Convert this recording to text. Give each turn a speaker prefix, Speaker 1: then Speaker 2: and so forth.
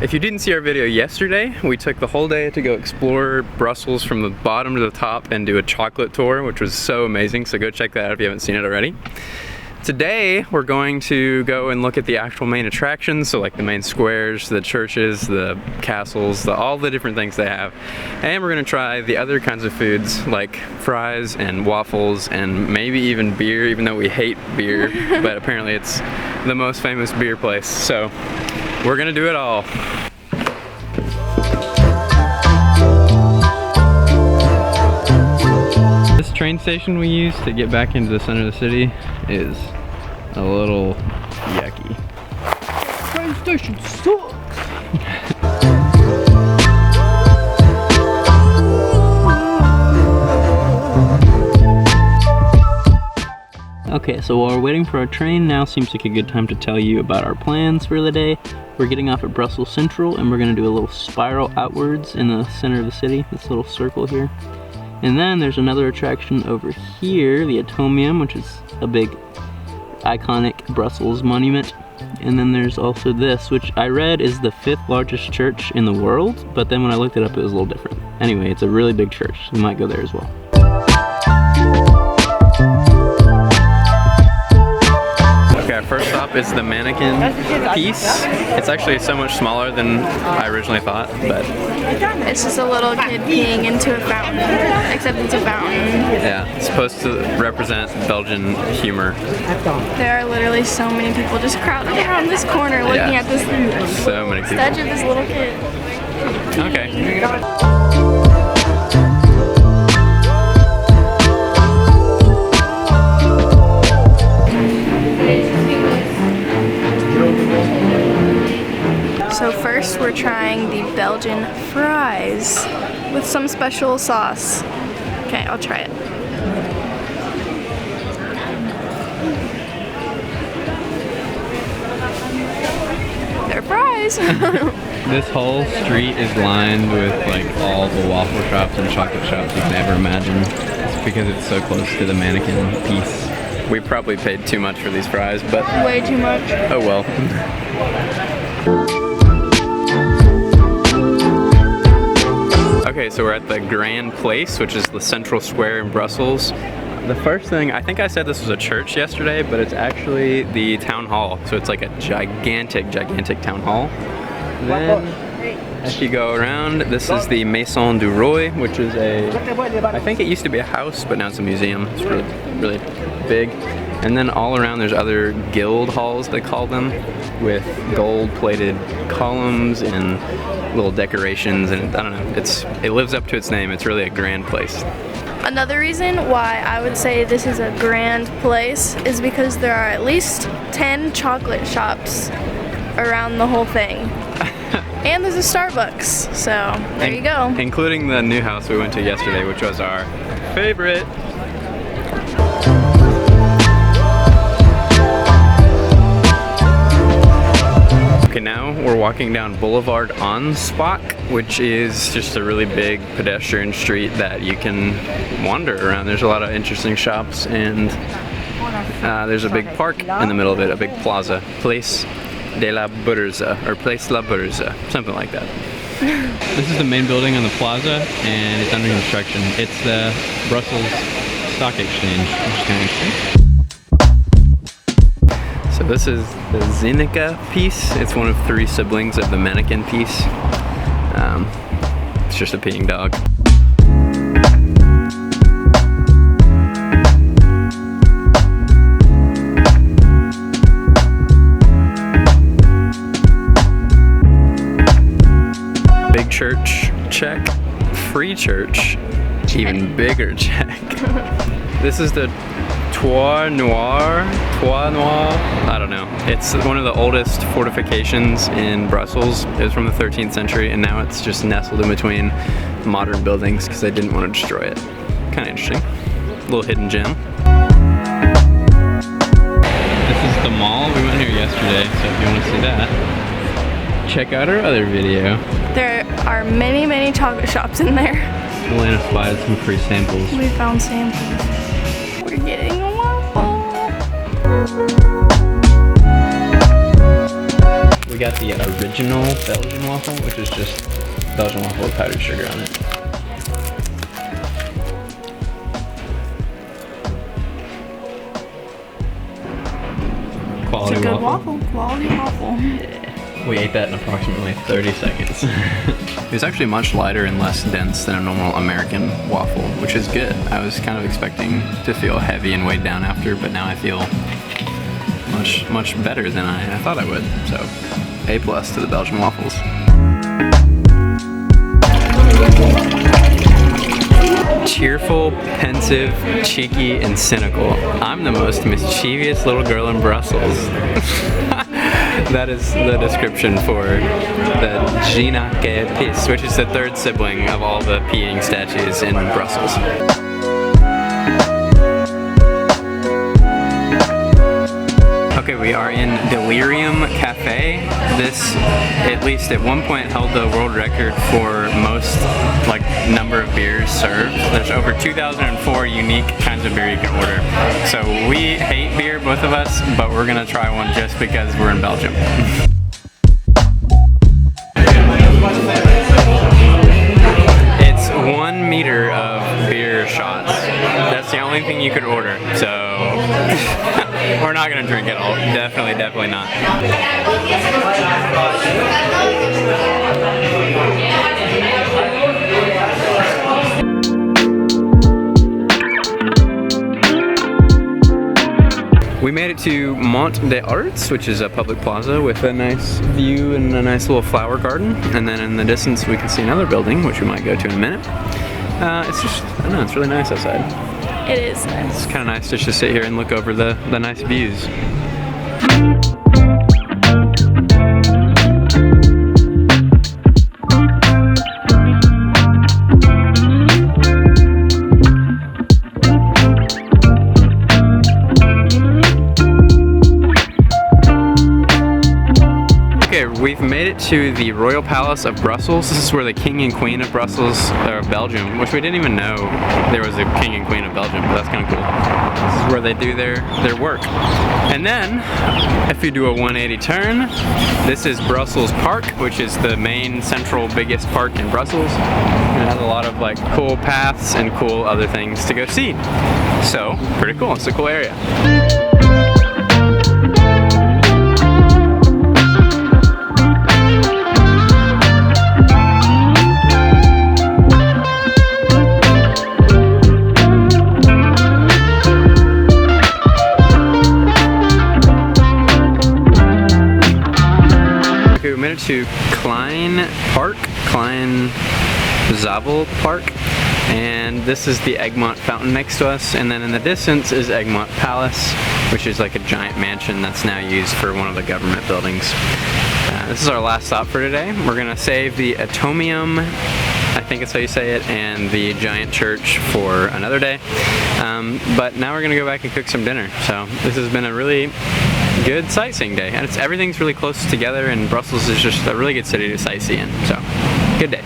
Speaker 1: If you didn't see our video yesterday, we took the whole day to go explore Brussels from the bottom to the top and do a chocolate tour, which was so amazing, so go check that out if you haven't seen it already. Today, we're going to go and look at the actual main attractions, so like the main squares, the churches, the castles, all the different things they have. And we're gonna try the other kinds of foods like fries and waffles and maybe even beer, even though we hate beer, but apparently it's the most famous beer place. So we're gonna do it all. This train station we use to get back into the center of the city is a little yucky.
Speaker 2: Train station sucks!
Speaker 3: Okay, so while we're waiting for our train, now seems like a good time to tell you about our plans for the day. We're getting off at Brussels Central and we're gonna do a little spiral outwards in the center of the city, this little circle here. And then there's another attraction over here, the Atomium, which is a big iconic Brussels monument. And then there's also this, which I read is the 5th largest church in the world, but then when I looked it up it was a little different. Anyway, it's a really big church, we might go there as well.
Speaker 1: Okay, first stop is the Mannequin Piece. It's actually so much smaller than I originally thought, but
Speaker 4: it's just a little kid peeing into a fountain, except it's a fountain.
Speaker 1: Yeah, it's supposed to represent Belgian humor.
Speaker 4: There are literally so many people just crowded around this corner looking at this
Speaker 1: so many people.
Speaker 4: statue of this little kid.
Speaker 1: Okay.
Speaker 4: So first we're trying the Belgian fries with some special sauce. Okay, I'll try it. They're fries!
Speaker 1: This whole street is lined with like all the waffle shops and chocolate shops you can ever imagine. It's because it's so close to the Mannequin Piece. We probably paid too much for these fries, but
Speaker 4: way too much.
Speaker 1: Oh well. Okay, so we're at the Grand Place, which is the central square in Brussels. The first thing, I think I said this was a church yesterday, but it's actually the town hall. So it's like a gigantic, gigantic town hall. Then, as you go around, this is the Maison du Roi, which is I think it used to be a house, but now it's a museum. It's really, really big. And then all around there's other guild halls, they call them, with gold-plated columns and little decorations, and I don't know, it lives up to its name. It's really a grand place.
Speaker 4: Another reason why I would say this is a grand place is because there are at least 10 chocolate shops around the whole thing. And there's a Starbucks, so there you go.
Speaker 1: Including the new house we went to yesterday, which was our favorite. Okay, now we're walking down Boulevard on Spock, which is just a really big pedestrian street that you can wander around. There's a lot of interesting shops, and there's a big park in the middle of it, a big plaza. Place de la Bourse, or Place la Bourse, something like that. This is the main building on the plaza, and it's under construction. It's the Brussels Stock Exchange, which is kind of interesting. So this is the Zinnika Piece. It's one of 3 siblings of the Mannequin Piece. It's just a peeing dog. Big church, check. Free church, even bigger check. This is the Noire, I don't know. It's one of the oldest fortifications in Brussels. It was from the 13th century, and now it's just nestled in between modern buildings because they didn't want to destroy it. Kind of interesting. Little hidden gem. This is the mall. We went here yesterday, so if you want to see that, check out our other video.
Speaker 4: There are many, many chocolate shops in there.
Speaker 1: Elena spied some free samples.
Speaker 4: We found samples. We're getting
Speaker 1: We got the original Belgian waffle, which is just Belgian waffle with powdered sugar on it. Quality
Speaker 4: It's a good waffle. Quality waffle.
Speaker 1: We ate that in approximately 30 seconds. It was actually much lighter and less dense than a normal American waffle, which is good. I was kind of expecting to feel heavy and weighed down after, but now I feel much better than I thought I would. So, A+ to the Belgian waffles. Cheerful, pensive, cheeky, and cynical. I'm the most mischievous little girl in Brussels. That is the description for the Mannequin Piece, which is the third sibling of all the peeing statues in Brussels. Okay, we are in Delirium Cafe. This, at least at one point, held the world record for most number of beers served. There's over 2004 unique kinds of beer you can order. So we hate beer, both of us, but we're gonna try one just because we're in Belgium. It's 1 meter of beer shots. That's the only thing you could order, so we're not gonna drink it all. Definitely not. We made it to Mont des Arts, which is a public plaza with a nice view and a nice little flower garden. And then in the distance we can see another building, which we might go to in a minute. It's just, I don't know, it's really nice outside.
Speaker 4: It is nice.
Speaker 1: It's kind of nice just to sit here and look over the nice views. We've made it to the Royal Palace of Brussels. This is where the King and Queen of Brussels, or Belgium, which we didn't even know there was a King and Queen of Belgium, but that's kind of cool. This is where they do their work. And then, if you do a 180 turn, this is Brussels Park, which is the main central biggest park in Brussels. And it has a lot of cool paths and cool other things to go see. So, pretty cool. It's a cool area. To Klein Zavel Park, and this is the Egmont Fountain next to us, and then in the distance is Egmont Palace, which is like a giant mansion that's now used for one of the government buildings. This is our last stop for today. We're gonna save the Atomium, I think that's how you say it, and the giant church for another day. But now we're gonna go back and cook some dinner. So this has been a really good sightseeing day, and everything's really close together, and Brussels is just a really good city to sightsee in. So, good day.